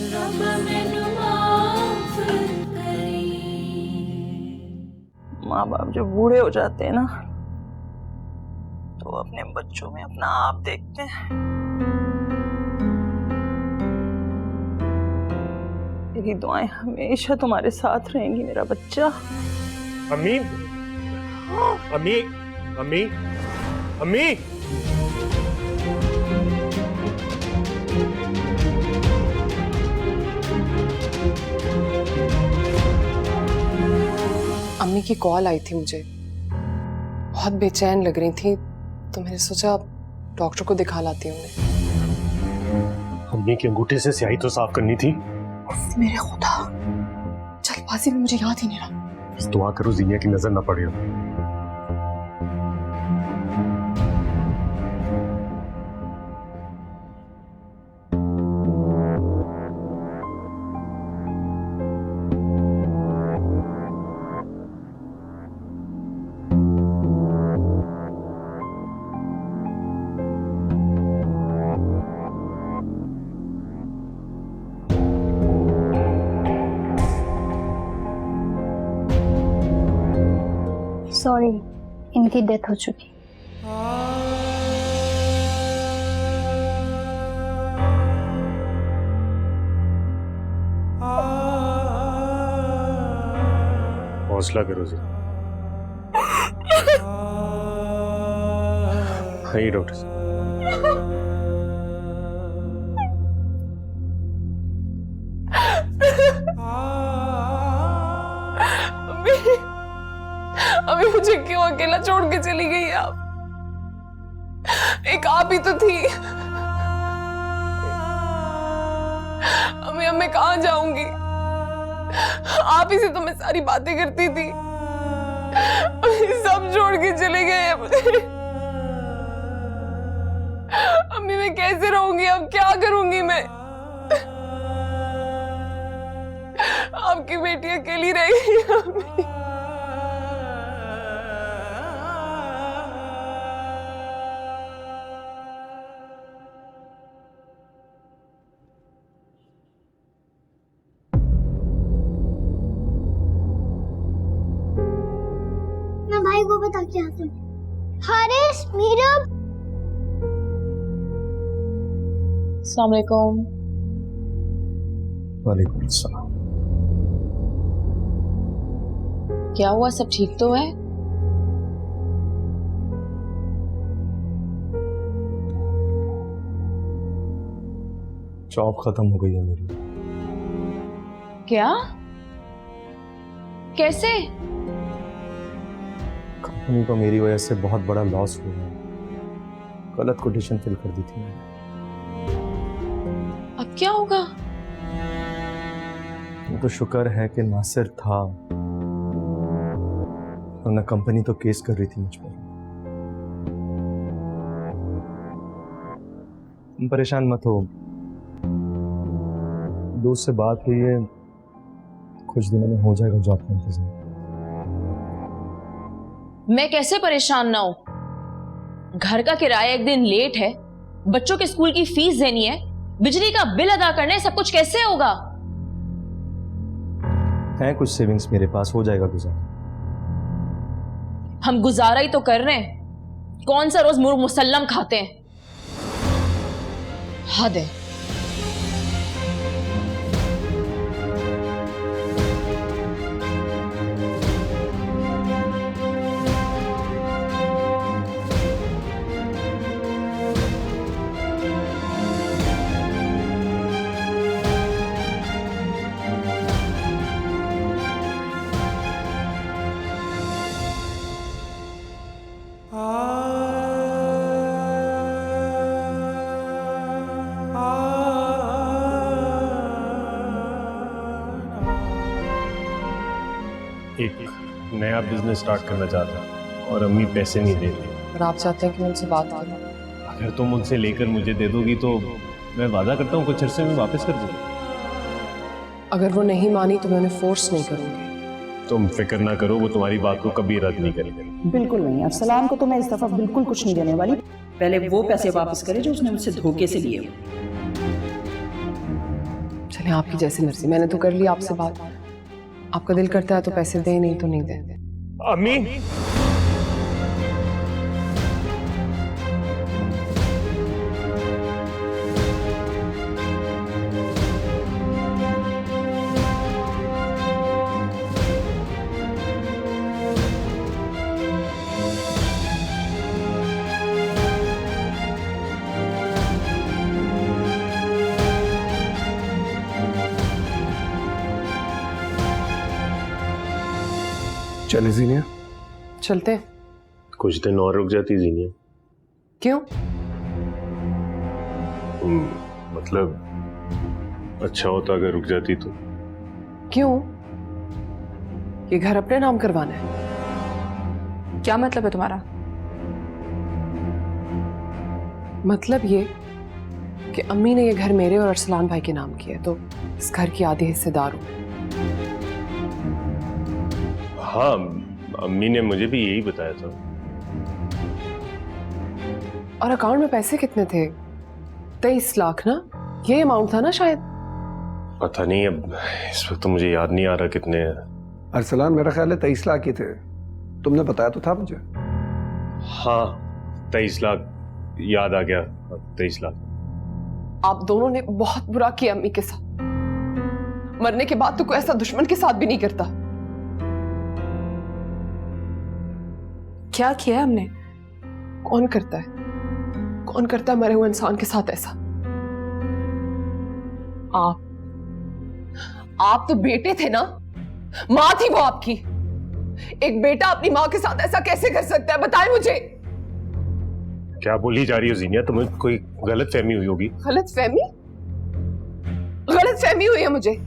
रब मैनू माफ करी। माँ बाप जब बूढ़े हो जाते हैं ना तो अपने बच्चों में अपना आप देखते हैं। मेरी दुआएं हमेशा तुम्हारे साथ रहेंगी मेरा बच्चा। अम्मी, अम्मी, अम्मी, अम्मी। अम्मी की कॉल आई थी मुझे, बहुत बेचैन लग रही थी तो मैंने सोचा डॉक्टर को दिखा लाती हूँ। अम्मी के अंगूठे से स्याही तो साफ करनी थी। मेरे खुदा, जल्दबाजी में मुझे याद ही नहीं रहा। बस दुआ करो जिनिया की नजर ना पड़े। सॉरी, इनकी डेथ हो चुकी। हौसला करो जी। हाँ डॉक्टर साहब। अभी मुझे क्यों अकेला छोड़ के चली गई आप? एक आप ही तो थी। अम्मी, मैं कहाँ जाऊंगी? आप ही से तो मैं सारी बातें करती थी। अम्मी सब छोड़ के चले गए मुझे। अम्मी मैं कैसे रहूंगी? अब क्या करूंगी मैं? आपकी बेटी अकेली रहेगी अम्मी। मैं भाई को बता के आता हूँ। हारिस, मीरा। अस्सलाम वालेकुम। वालेकुम अस्सलाम। क्या हुआ, सब ठीक तो है? जॉब खत्म हो गई है मेरी। क्या? कैसे? कंपनी को मेरी वजह से बहुत बड़ा लॉस हुआ है। गलत कोटेशन फिल कर दी थी मैंने। अब क्या होगा? वो तो शुक्र है कि नासिर था, वरना कंपनी तो केस कर रही थी मुझ पर। तुम परेशान मत हो, दोस्त से बात हुई है, कुछ दिनों में हो जाएगा जॉब का इंतजाम। मैं कैसे परेशान ना हूं? घर का किराया एक दिन लेट है, बच्चों के स्कूल की फीस देनी है, बिजली का बिल अदा करना है, सब कुछ कैसे होगा? है कुछ सेविंग्स मेरे पास, हो जाएगा गुजारा। हम गुजारा ही तो कर रहे हैं, कौन सा रोज मुर्ग मुसल्लम खाते हैं? हद है। एक नया बिजनेस स्टार्ट करना चाहता हूं और अम्मी पैसे नहीं देती। और आप चाहते हैं कि मैं उनसे बात करूं? अगर तुम उनसे लेकर मुझे दे दोगी तो मैं वादा करता हूँ कुछ अरसे में वापस कर दूंगा। अगर वो नहीं मानी तो मैं उन्हें फोर्स नहीं करूंगी। तुम फिक्र ना करो, वो तुम्हारी बात को कभी रद्द नहीं करेंगे। बिल्कुल नहीं, अरसलान को तो मैं इस दफा बिल्कुल कुछ नहीं देने वाली। पहले वो पैसे वापस करे जो उसने मुझसे धोखे से लिए। देखें आपकी जैसी मर्जी, मैंने तो कर ली आपसे बात। आपका दिल करता है तो पैसे दे, नहीं तो नहीं दे। अम्मी चले जीनिया, चलते हैं। कुछ दिन और रुक जाती जीनिया। क्यों? मतलब अच्छा होता अगर रुक जाती तो। क्यों? ये घर अपने नाम करवाना है? क्या मतलब है तुम्हारा? मतलब ये कि अम्मी ने ये घर मेरे और अरसलान भाई के नाम किया, तो इस घर की आधी हिस्सेदार हूं। हाँ, अम्मी ने मुझे भी यही बताया था। और अकाउंट में पैसे कितने थे? 23 लाख ना? ये अमाउंट था ना शायद? पता नहीं, अब इस वक्त तो मुझे याद नहीं आ रहा कितने हैं। अरसलान मेरा ख्याल है 23 लाख ही थे, तुमने बताया तो था मुझे। हाँ 23 लाख, याद आ गया, 23 लाख। आप दोनों ने बहुत बुरा किया अम्मी के साथ। मरने के बाद तो कोई ऐसा दुश्मन के साथ भी नहीं करता। क्या किया हमने? कौन करता है? कौन करता है मरे हुए इंसान के साथ ऐसा? आप तो बेटे थे ना, मां थी वो आपकी। एक बेटा अपनी मां के साथ ऐसा कैसे कर सकता है, बताएं मुझे। क्या बोली जा रही हो जीनिया? तुम्हें कोई गलत फहमी हुई होगी। गलत फहमी? गलत फहमी हुई है मुझे।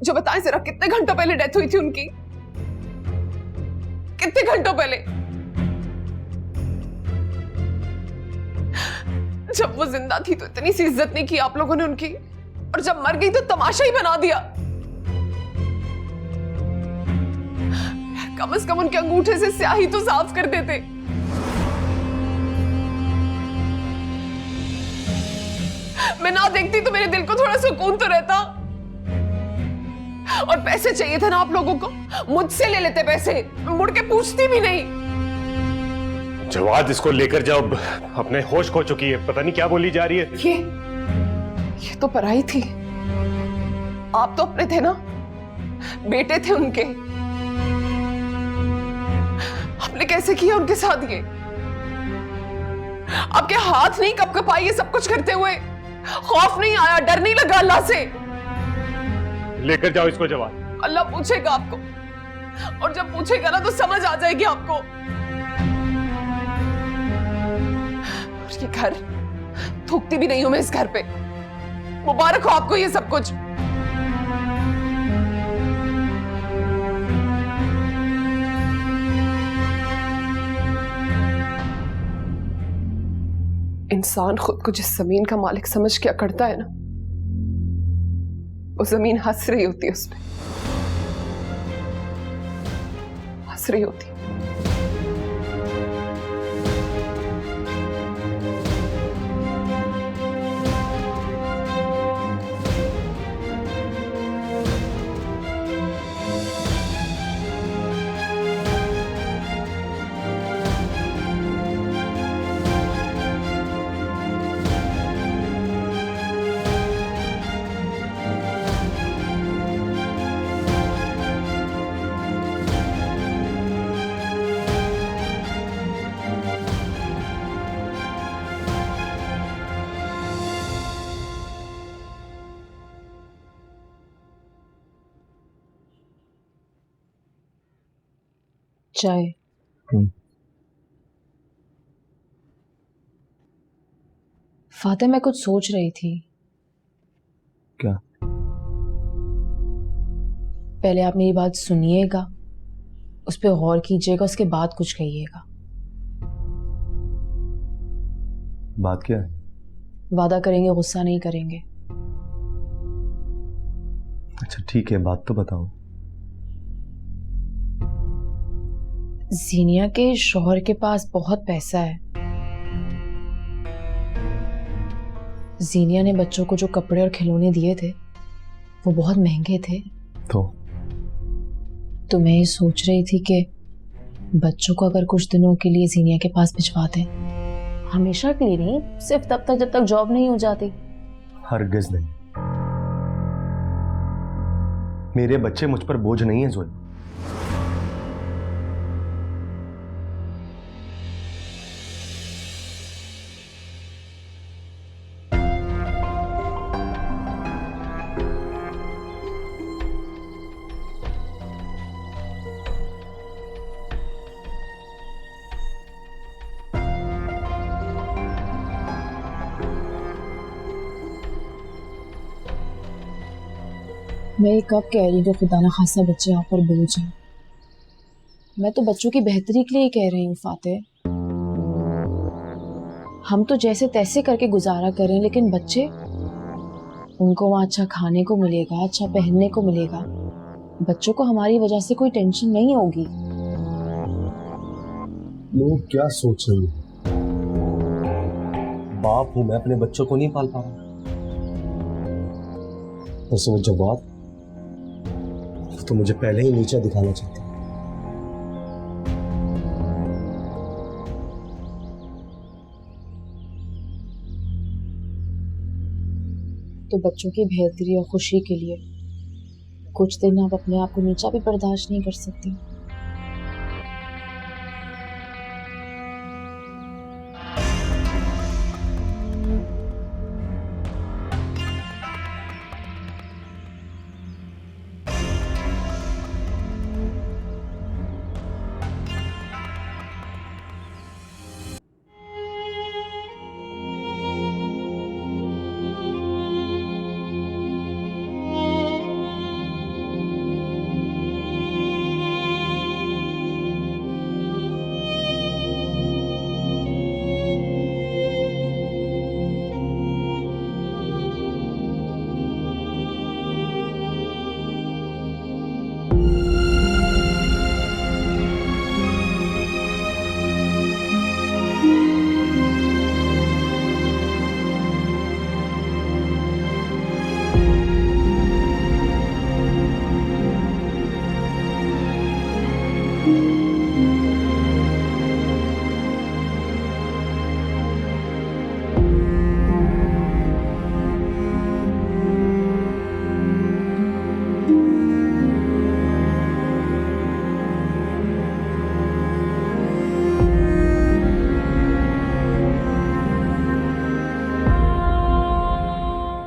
जो बताएं जरा, कितने घंटों पहले डेथ हुई थी उनकी? कितने घंटों पहले? जब वो जिंदा थी तो इतनी सी इज्जत नहीं की आप लोगों ने उनकी, और जब मर गई तो तमाशा ही बना दिया। कम से कम उनके अंगूठे से स्याही तो साफ कर देते। मैं ना देखती तो मेरे दिल को थोड़ा सुकून तो रहता। और पैसे चाहिए थे ना आप लोगों को, मुझसे ले लेते पैसे, मुड़ के पूछती भी नहीं। जवाद इसको लेकर जाओ, अपने होश खो चुकी है, पता नहीं क्या बोली जा रही है। ये तो पराई थी। आप तो अपने थे ना, बेटे थे उनके। आपने कैसे किया उनके साथ ये? आपके हाथ नहीं कपकपाए ये सब कुछ करते हुए? खौफ नहीं आया, डर नहीं लगा अल्लाह से? लेकर जाओ इसको जवाब। अल्लाह पूछेगा आपको, और जब पूछेगा ना तो समझ आ जाएगी आपको। और ये घर, थूकती भी नहीं हूं मैं इस घर पे। मुबारक हो आपको ये सब कुछ। इंसान खुद को जिस जमीन का मालिक समझ के अकड़ता है ना, वो जमीन हंस रही होती है उस पे, हंस रही होती है। चाय। फातिमा, मैं कुछ सोच रही थी। क्या? पहले आप मेरी बात सुनिएगा, उस पर गौर कीजिएगा, उसके बाद कुछ कहिएगा। बात क्या है? वादा करेंगे गुस्सा नहीं करेंगे। अच्छा ठीक है, बात तो बताओ। जीनिया के शौहर के पास बहुत पैसा है, जीनिया ने बच्चों को जो कपड़े और खिलौने दिए थे वो बहुत महंगे थे। तो मैं ये सोच रही थी कि बच्चों को अगर कुछ दिनों के लिए जीनिया के पास भिजवा दें, हमेशा के लिए नहीं, सिर्फ तब तक जब तक जॉब नहीं हो जाती। हरगिज नहीं, मेरे बच्चे मुझ पर बोझ नहीं है जोया। मैं ये कब कह रही हूँ कि खुदा ना खासा बच्चे आप पर बोझ हैं। मैं तो बच्चों की बेहतरी के लिए कह रही हूँ फातेह। हम तो जैसे तैसे करके गुजारा कर रहे हैं, लेकिन बच्चे, उनको वहाँ अच्छा खाने को मिलेगा, अच्छा पहनने को मिलेगा। बच्चों को हमारी वजह से कोई टेंशन नहीं होगी। लोग क्या सोच रहे हैं? बाप हूं मैं, अपने बच्चों को नहीं पाल पा रहा। वैसे वो जवाब तो मुझे पहले ही नीचे दिखाना चाहता। तो बच्चों की बेहतरी और खुशी के लिए कुछ दिन आप अपने आप को नीचा भी बर्दाश्त नहीं कर सकती।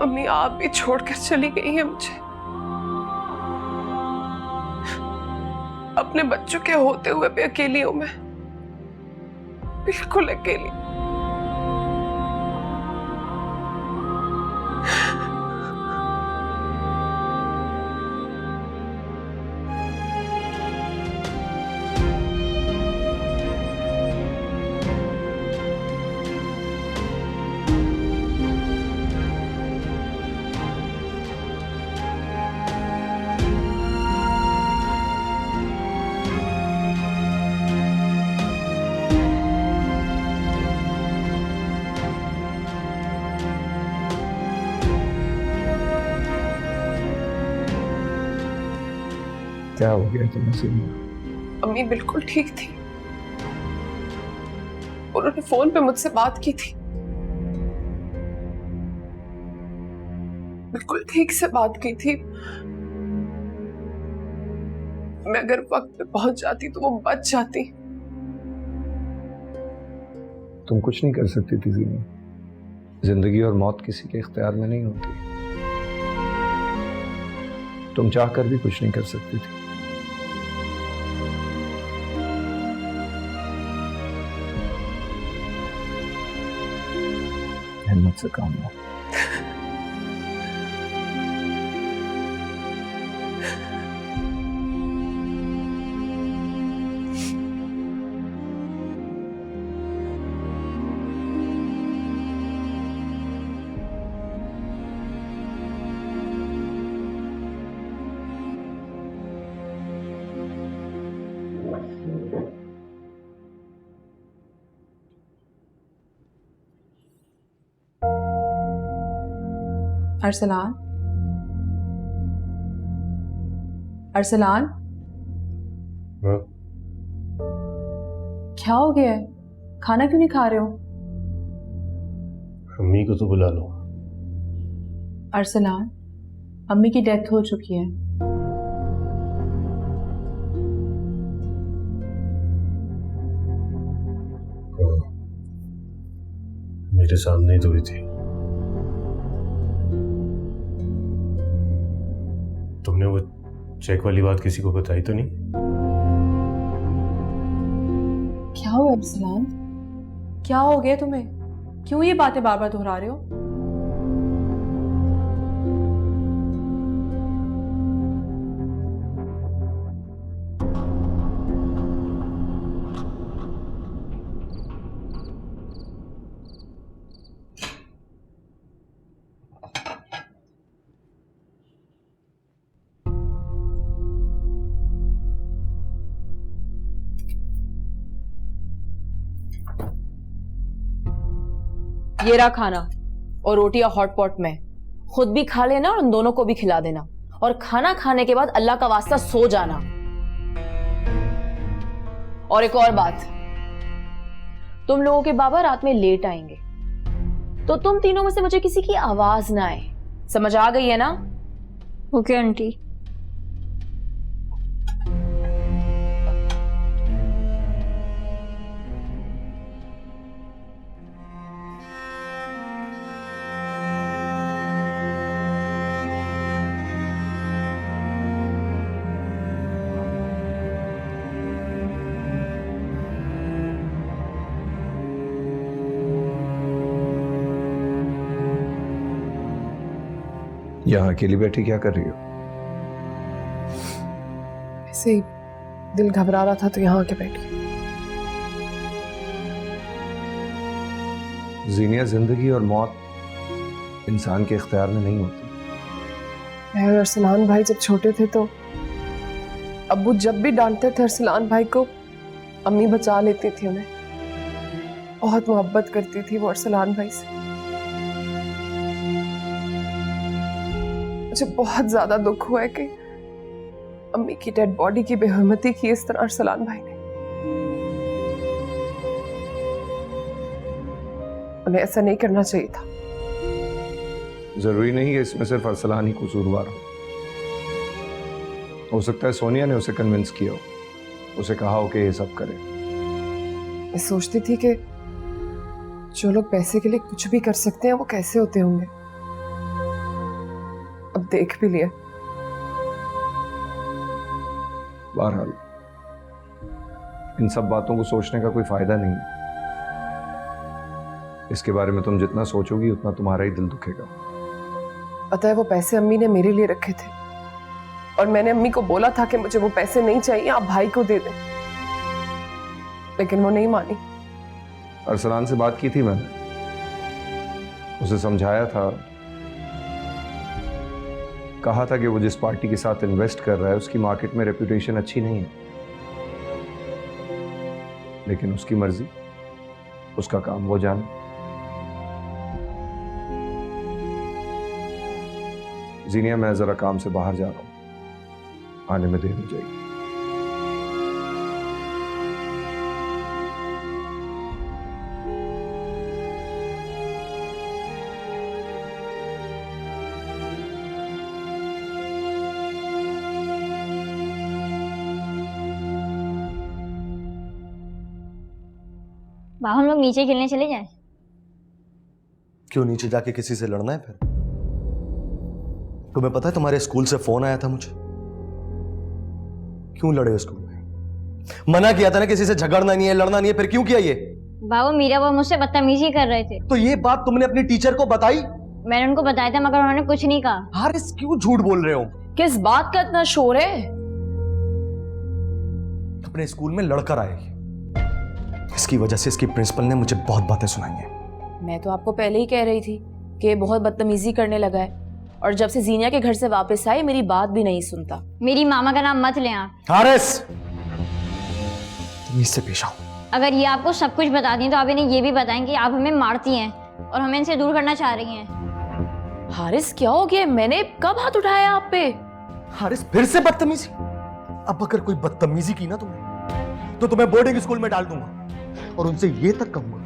मम्मी आप भी छोड़कर चली गई है मुझे, अपने बच्चों के होते हुए भी अकेली हूं मैं, बिल्कुल अकेली। क्या हो गया तुम्हें सीमा? अम्मी बिल्कुल ठीक थी, उन्होंने फोन पे मुझसे बात की थी, बिल्कुल ठीक से बात की थी। मैं अगर वक्त पे पहुंच जाती तो वो बच जाती। तुम कुछ नहीं कर सकती थी सीमा। जिंदगी और मौत किसी के इख्तियार में नहीं होती। तुम चाहकर भी कुछ नहीं कर सकती थी। हिम्मत से काम लो। अरसलान, अरसलान, हाँ? क्या हो गया है? खाना क्यों नहीं खा रहे हो? अम्मी को तो बुला लो। अरसलान, अम्मी की डेथ हो चुकी है। हाँ, मेरे सामने ही तो हुई थी। तुमने वो चेक वाली बात किसी को बताई तो नहीं? क्या हुआ अरसलान? क्या हो गया तुम्हें? क्यों ये बातें बार बार दोहरा रहे हो? ये रहा खाना और रोटियां हॉट पॉट में। खुद भी खा लेना और उन दोनों को भी खिला देना। और खाना खाने के बाद अल्लाह का वास्ता सो जाना। और एक और बात, तुम लोगों के बाबा रात में लेट आएंगे, तो तुम तीनों में से मुझे किसी की आवाज ना आए। समझ आ गई है ना? Okay aunty. यहाँ अकेली बैठी क्या कर रही हो? ऐसे ही दिल घबरा रहा था तो यहाँ आके बैठी। जीनिया, जिंदगी और मौत इंसान के इख्तियार में नहीं होती। मैं और अरसलान भाई जब छोटे थे तो अब्बू जब भी डांटते थे अरसलान भाई को, अम्मी बचा लेती थी उन्हें। बहुत मोहब्बत करती थी वो अरसलान भाई से। मुझे बहुत ज्यादा दुख हुआ है कि अम्मी की डेड बॉडी की बेहरमती की इस तरह अरसलान भाई ने। उन्हें ऐसा नहीं करना चाहिए था। जरूरी नहीं है इसमें सिर्फ अरसलान ही कसूरवार हो सकता है सोनिया ने उसे कन्विंस किया हो, उसे कहा हो कि ये सब करे। मैं सोचती थी कि जो लोग पैसे के लिए कुछ भी कर सकते हैं वो कैसे होते होंगे। अब देख भी लिया। बहरहाल इन सब बातों को सोचने का कोई फायदा नहीं है। इसके बारे में तुम जितना सोचोगी उतना तुम्हारा ही दिल दुखेगा। पता है वो पैसे अम्मी ने मेरे लिए रखे थे और मैंने अम्मी को बोला था कि मुझे वो पैसे नहीं चाहिए, आप भाई को दे दें, लेकिन वो नहीं मानी। अरसलान से बात की थी मैंने, उसे समझाया था, कहा था कि वो जिस पार्टी के साथ इन्वेस्ट कर रहा है उसकी मार्केट में रेपुटेशन अच्छी नहीं है, लेकिन उसकी मर्जी, उसका काम, वो जाने। जीनिया, मैं जरा काम से बाहर जा रहा हूं, आने में देर हो जाएगी। बाबा हम लोग नीचे खेलने चले जाएं? क्यों नीचे जाके किसी से लड़ना है फिर? तुम्हें पता है तुम्हारे स्कूल से फोन आया था मुझे। क्यों लड़े स्कूल में? मना किया था ना किसी से झगड़ना नहीं है, लड़ना नहीं है, फिर क्यों किया ये? बाबा मीरा वो मुझसे बदतमीजी कर रहे थे। तो ये बात तुमने अपनी टीचर को बताई? मैंने उनको बताया था मगर उन्होंने कुछ नहीं कहा। हारिस क्यों झूठ बोल रहे हो? किस बात का इतना शोर है? अपने स्कूल में लड़कर आए, इसकी वजह से इसकी प्रिंसिपल ने मुझे बहुत बातें सुनाई हैं। मैं तो आपको पहले ही कह रही थी कि ये बहुत बदतमीजी करने लगा है, और जब से जीनिया के घर से वापस आई मेरी बात भी नहीं सुनता। मेरी मामा का नाम मत लें आप। हारिस, तुम इससे पेश आओ। अगर ये आपको सब कुछ बता दी तो आप इन्हें ये भी बताएं कि आप हमें मारती हैं और हमें इनसे दूर करना चाह रही हैं। हारिस क्या हो गया? मैंने कब हाथ उठाया आप पे? हारिस फिर से बदतमीजी। अब अगर कोई बदतमीजी की ना तुमने तो तुम्हें बोर्डिंग स्कूल में डाल दूंगा और उनसे ये तक कहूंगा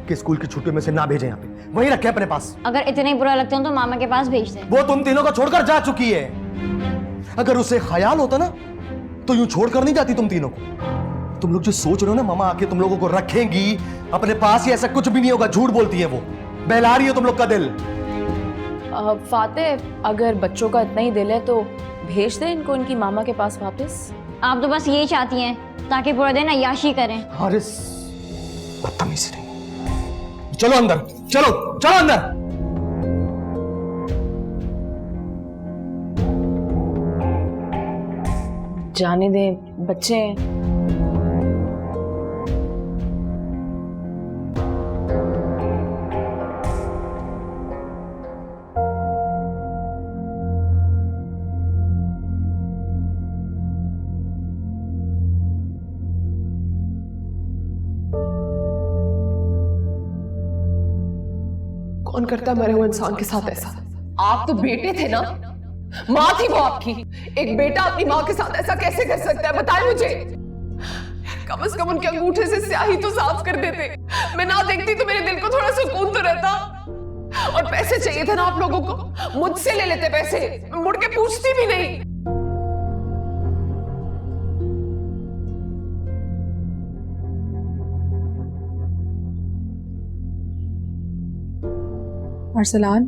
कि स्कूल की छुट्टियों में से ना भेजें यहाँ पे, वहीं रखें अपने पास। अगर इतना ही बुरा लगता हो तो मामा के पास भेज दे। वो तुम तीनों को छोड़कर जा चुकी है। अगर उसे ख्याल होता ना तो यूं छोड़कर नहीं जाती तुम तीनों को। तुम लोग जो सोच रहे हो ना मामा आके तुम लोगों को रखेंगी अपने पास ही, ऐसा कुछ भी नहीं होगा। झूठ बोलती है वो, बहला रही है तुम लोग का दिल। फातेह, अगर बच्चों का इतना ही दिल है तो भेज दे इनको इनकी मामा के पास वापस। आप तो बस यही चाहती हैं ताकि पूरा दिन अय्याशी करें। हारिस बदतमीज नहीं। चलो अंदर, चलो चलो अंदर। जाने दे, बच्चे हैं। कौन करता मरे हुए इंसान के साथ ऐसा? आप तो बेटे थे ना, माँ थी वो आपकी। एक बेटा अपनी माँ के साथ ऐसा कैसे कर सकता है, बताएं मुझे। कम से कम उनके अंगूठे से स्याही तो साफ कर देते। मैं ना देखती तो मेरे दिल को थोड़ा सुकून तो रहता। और पैसे चाहिए थे ना आप लोगों को, मुझसे ले लेते पैसे, मुड़ के पूछती भी नहीं। अरसलान,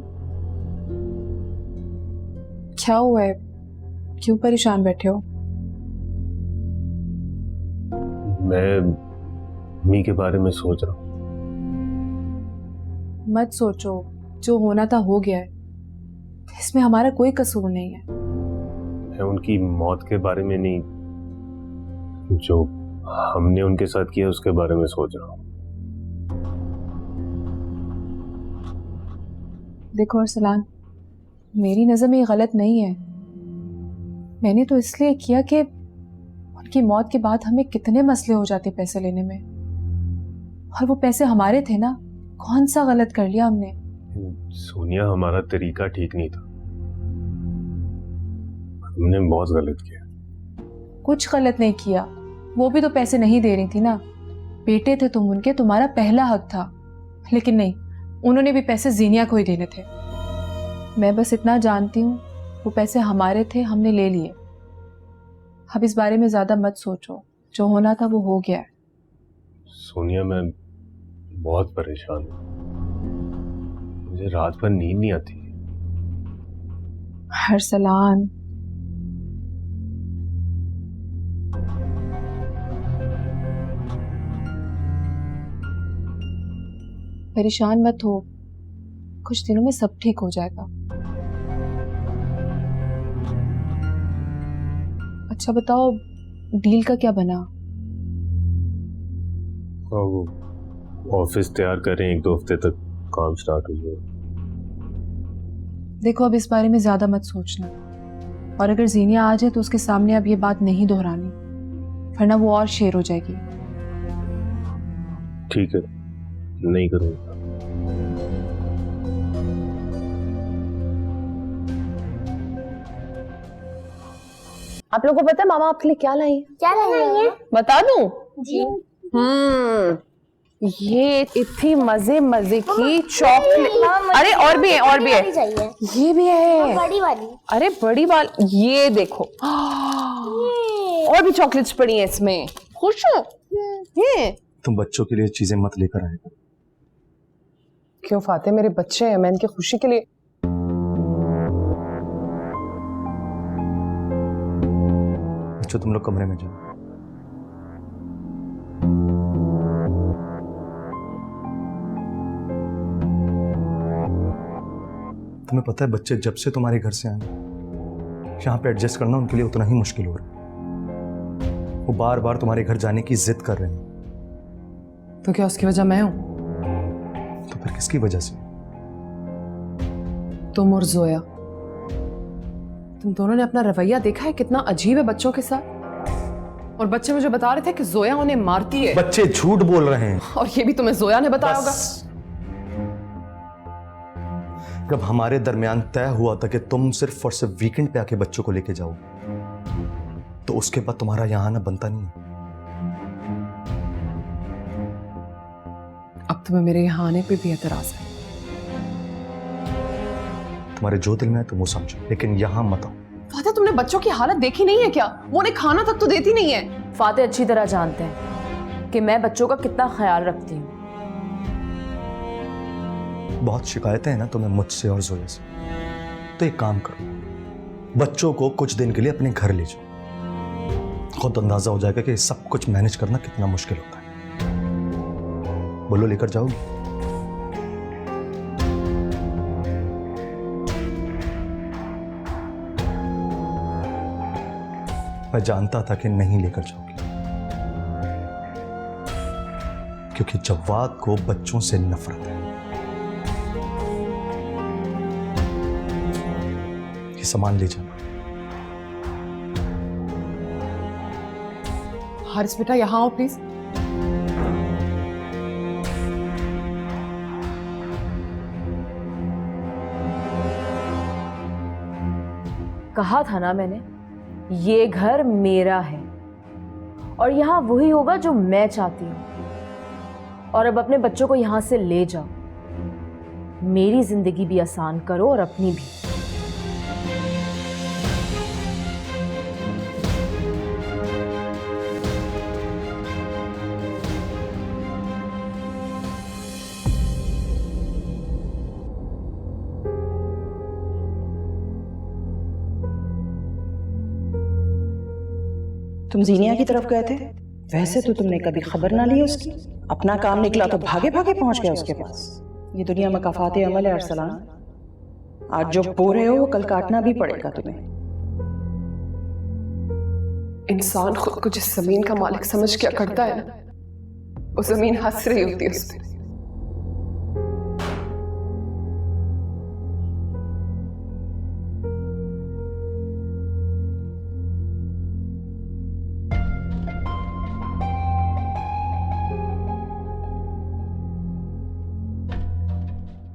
क्या हुआ है? क्यों परेशान बैठे हो? मैं मी के बारे में सोच रहा हूँ। मत सोचो, जो होना था हो गया है। इसमें हमारा कोई कसूर नहीं है। मैं उनकी मौत के बारे में नहीं, जो हमने उनके साथ किया उसके बारे में सोच रहा हूँ। देखो अरसलान, मेरी नज़र में ये गलत नहीं है। मैंने तो इसलिए किया कि उनकी मौत के बाद हमें कितने मसले हो जाते पैसे लेने में, और वो पैसे हमारे थे ना। कौन सा गलत कर लिया हमने? सोनिया, हमारा तरीका ठीक नहीं था। हमने बहुत गलत किया। कुछ गलत नहीं किया, वो भी तो पैसे नहीं दे रही थी ना। बेटे थे तुम उनके, तुम्हारा पहला हक था। लेकिन नहीं, उन्होंने भी पैसे जीनिया को ही देने थे। मैं बस इतना जानती हूँ, वो पैसे हमारे थे, हमने ले लिए। अब इस बारे में ज्यादा मत सोचो, जो होना था वो हो गया है। सोनिया, मैं बहुत परेशान हूँ। मुझे रात भर नींद नहीं आती। अरसलान, परेशान मत हो, कुछ दिनों में सब ठीक हो जाएगा। अच्छा बताओ, डील का क्या बना? वो ऑफिस तैयार करें, 1-2 हफ्ते तक काम स्टार्ट हो जाए। देखो, अब इस बारे में ज्यादा मत सोचना, और अगर जीनिया आ जाए तो उसके सामने अब ये बात नहीं दोहरानी, वरना वो और शेर हो जाएगी। ठीक है, नहीं करूँगा। आप लोगों को पता है मामा आपके लिए क्या लाई है? क्या लाएंगे? बता दूं? जी। ये इतनी मजे मजे की चॉकलेट। अरे और भी है, और भी है। चाहिए। ये भी है। बड़ी वाली। अरे बड़ी वाली, ये देखो। और भी चॉकलेट्स पड़ी हैं इसमें। खुश हो? ये तुम बच्चों के लिए चीजें मत लेकर आए। क्यों फातेह, मेरे बच्चे हैं, मैं इनकी खुशी के लिए। बच्चों, तुम लोग कमरे में जाओ। तुम्हें पता है बच्चे जब से तुम्हारे घर से आए यहाँ पे एडजस्ट करना उनके लिए उतना ही मुश्किल हो रहा है। वो बार बार तुम्हारे घर जाने की जिद कर रहे हैं। तो क्या उसकी वजह मैं हूं? तो फिर किसकी वजह से? तुम और जोया। तुम दोनों ने अपना रवैया देखा है कितना अजीब है बच्चों के साथ। और बच्चे मुझे बता रहे थे कि जोया उन्हें मारती है। बच्चे झूठ बोल रहे हैं। और ये भी तुम्हें जोया ने बताया होगा। जब हमारे दरमियान तय हुआ था कि तुम सिर्फ और सिर्फ वीकेंड पे आके बच्चों को लेके जाओ, तो उसके बाद तुम्हारा यहां आना बनता नहीं है। अब तुम्हें मेरे यहाँ आने पे भी एतराज है। तुम्हारे जो दिल में है तुम वो समझो, लेकिन यहां मत आओ। फातिहा, तुमने बच्चों की हालत देखी नहीं है क्या? वो उन्हें खाना तक तो देती नहीं है। फातिहा अच्छी तरह जानते हैं कि मैं बच्चों का कितना ख्याल रखती हूँ। बहुत शिकायतें हैं ना तुम्हें मुझसे और जोया से, तो एक काम करो, बच्चों को कुछ दिन के लिए अपने घर ले जाओ। खुद अंदाजा हो जाएगा कि सब कुछ मैनेज करना कितना मुश्किल होता है। बोलो, लेकर जाओगी? मैं जानता था कि नहीं लेकर जाओगी, क्योंकि जव्वाद को बच्चों से नफरत है। ये सामान ले जाना। हारिस बेटा, यहाँ आओ प्लीज। कहा था ना मैंने, ये घर मेरा है और यहाँ वही होगा जो मैं चाहती हूँ। और अब अपने बच्चों को यहाँ से ले जाओ, मेरी जिंदगी भी आसान करो और अपनी भी। तुम जीनिया की तरफ गए थे, वैसे तो तुमने कभी खबर ना ली उसकी। अपना काम निकला तो भागे भागे पहुंच गया उसके पास। ये दुनिया में कफाते अमल है अरसलान। आज जो बो रहे हो वो कल काटना भी पड़ेगा तुम्हें। इंसान खुद को जिस जमीन का मालिक समझ क्या करता है ना, वो जमीन हंस रही होती है उस पर।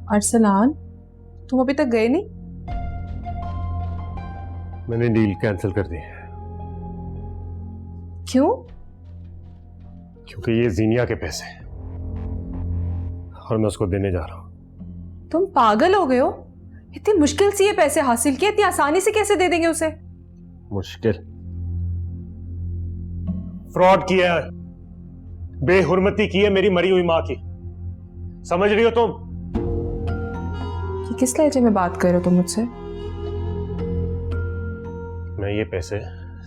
अरसलान, तुम अभी तक गए नहीं? मैंने डील कैंसिल कर दी है। क्यों? क्योंकि ये जीनिया के पैसे हैं और मैं उसको देने जा रहा हूं। तुम पागल हो गए हो? इतनी मुश्किल से ये पैसे हासिल किए, इतनी आसानी से कैसे दे देंगे उसे? मुश्किल? फ्रॉड किया है, बेहुरमती की है मेरी मरी हुई मां की। समझ रही हो तुम? ये किस लहजे में बात कर रहे हो तुम मुझसे? मैं ये पैसे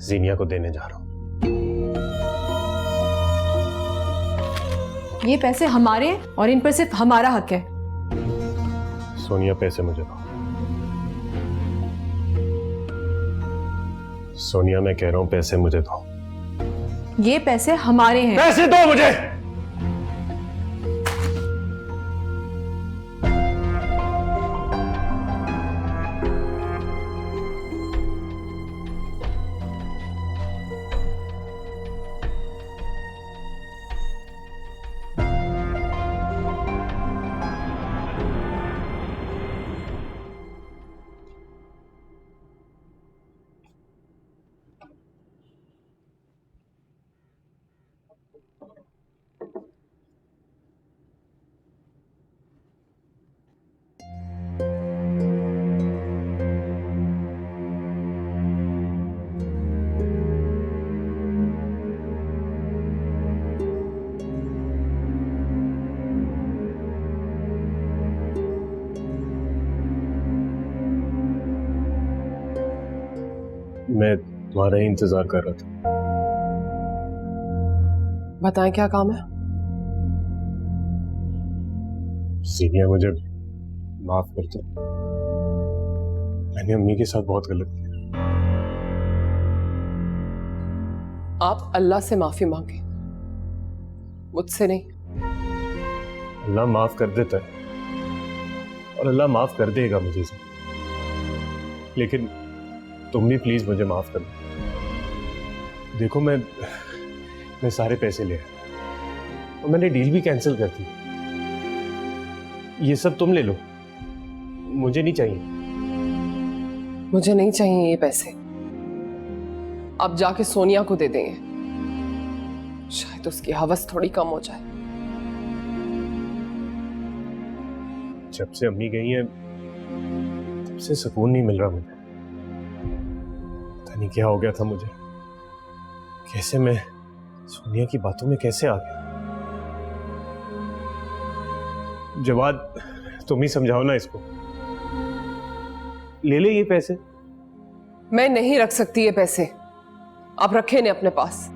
जीनिया को देने जा रहा हूं। ये पैसे हमारे हैं और इन पर सिर्फ हमारा हक है। सोनिया, पैसे मुझे दो। सोनिया, मैं कह रहा हूं पैसे मुझे दो। ये पैसे हमारे हैं। पैसे दो मुझे। मैं तुम्हारा ही इंतजार कर रहा था। बताएं क्या काम है? जीनिया, मुझे माफ कर दो। मैंने अम्मी के साथ बहुत गलत किया। आप अल्लाह से माफी मांगे, मुझसे नहीं। अल्लाह माफ कर देता है और अल्लाह माफ कर देगा मुझे से। लेकिन तुम भी प्लीज मुझे माफ कर दो। देखो, मैं सारे पैसे ले आया और मैंने डील भी कैंसिल कर दी। ये सब तुम ले लो, मुझे नहीं चाहिए। मुझे नहीं चाहिए ये पैसे। आप जाके सोनिया को दे देंगे, शायद उसकी हवस थोड़ी कम हो जाए। जब से अम्मी गई है तब से सुकून नहीं मिल रहा मुझे। पता नहीं क्या हो गया था मुझे, कैसे मैं सोनिया की बातों में कैसे आ गया। जवाद तुम ही समझाओ ना इसको। ले ले ये पैसे। मैं नहीं रख सकती ये पैसे, आप रखे ने अपने पास।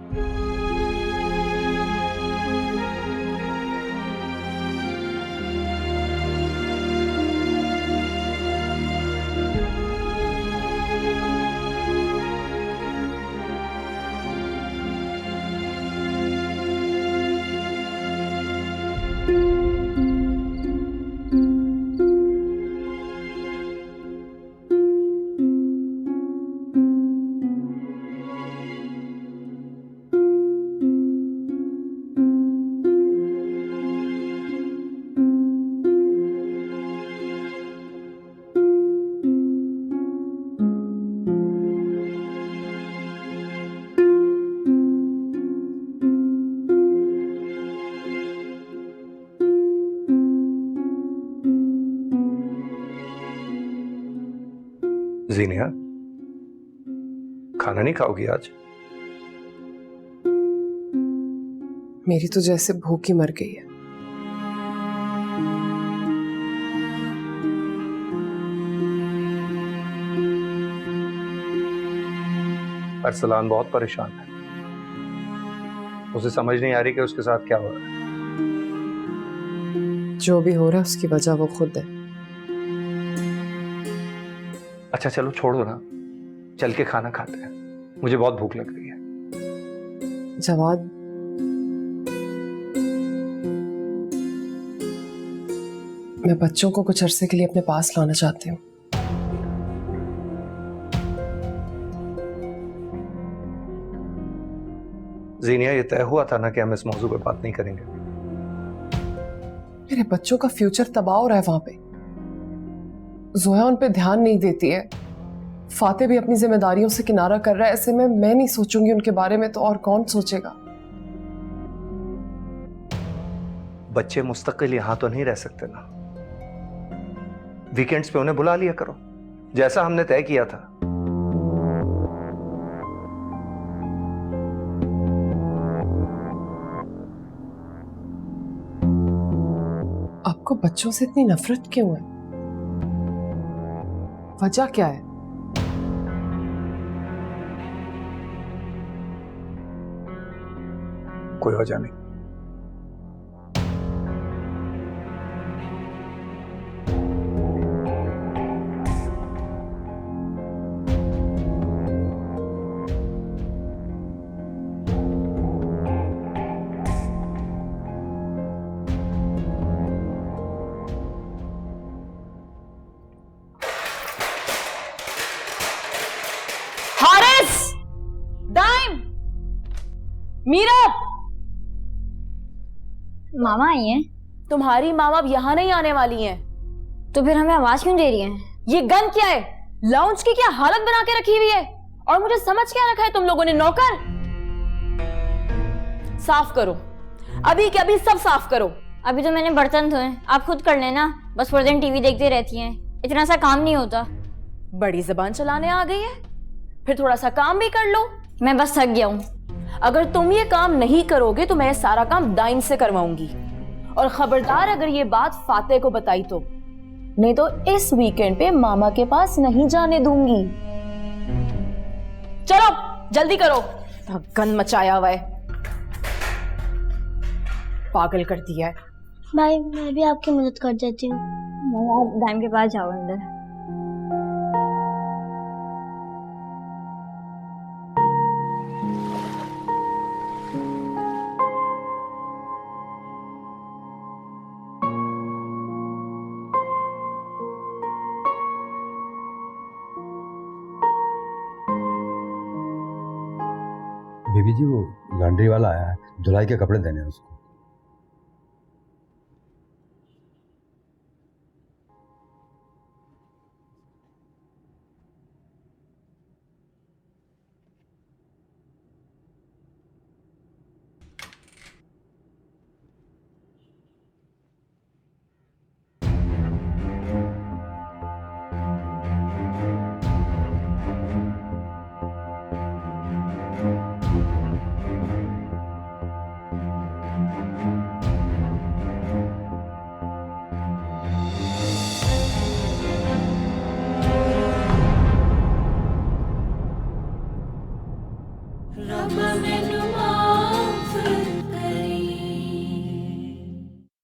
जीनिया, खाना नहीं खाओगी आज? मेरी तो जैसे भूख ही मर गई है। अरसलान बहुत परेशान है। उसे समझ नहीं आ रही कि उसके साथ क्या हो रहा है। जो भी हो रहा है उसकी वजह वो खुद है। अच्छा चलो छोड़ो ना, चल के खाना खाते हैं, मुझे बहुत भूख लग रही है। जवाद, मैं बच्चों को कुछ अरसे के लिए अपने पास लाना चाहती हूँ। जीनिया, ये तय हुआ था ना कि हम इस मौजू पे बात नहीं करेंगे। मेरे बच्चों का फ्यूचर तबाह हो रहा है वहां पे। जोया उन पे ध्यान नहीं देती है, फाते भी अपनी जिम्मेदारियों से किनारा कर रहा है। ऐसे में मैं नहीं सोचूंगी उनके बारे में तो और कौन सोचेगा। बच्चे मुस्तकिल यहां तो नहीं रह सकते ना। वीकेंड्स पे उन्हें बुला लिया करो, जैसा हमने तय किया था। आपको बच्चों से इतनी नफरत क्यों है? वजह क्या है? कोई वजह नहीं। हारिस, दाइम, मीरा, मामा आई हैं? तुम्हारी मामा अब यहाँ नहीं आने वाली हैं। तो फिर हमें आवाज क्यों दे रही हैं? ये गन क्या है? लाउंज की क्या हालत बना के रखी हुई है? और मुझे समझ क्या रखा है तुम लोगों ने? नौकर? साफ करो, अभी के अभी सब साफ करो। अभी तो मैंने बर्तन धोए, आप खुद कर लेना। बस पूरे दिन टीवी देखते रहती हैं, इतना सा काम नहीं होता। बड़ी जबान चलाने आ गई है, फिर थोड़ा सा काम भी कर लो। मैं बस थक गया हूँ। अगर तुम ये काम नहीं करोगे तो मैं सारा काम दाइन से करवाऊंगी। और खबरदार अगर ये बात फाते को बताई तो, नहीं तो इस वीकेंड पे मामा के पास नहीं जाने दूंगी। चलो जल्दी करो, गंद मचाया हुआ है, पागल कर दिया है। भाई मैं भी आपकी मदद कर देती हूँ। आप दाइम के पास जाओ अंदर। बेबी जी, वो लॉन्ड्री वाला आया है, धुलाई के कपड़े देने हैं उसको।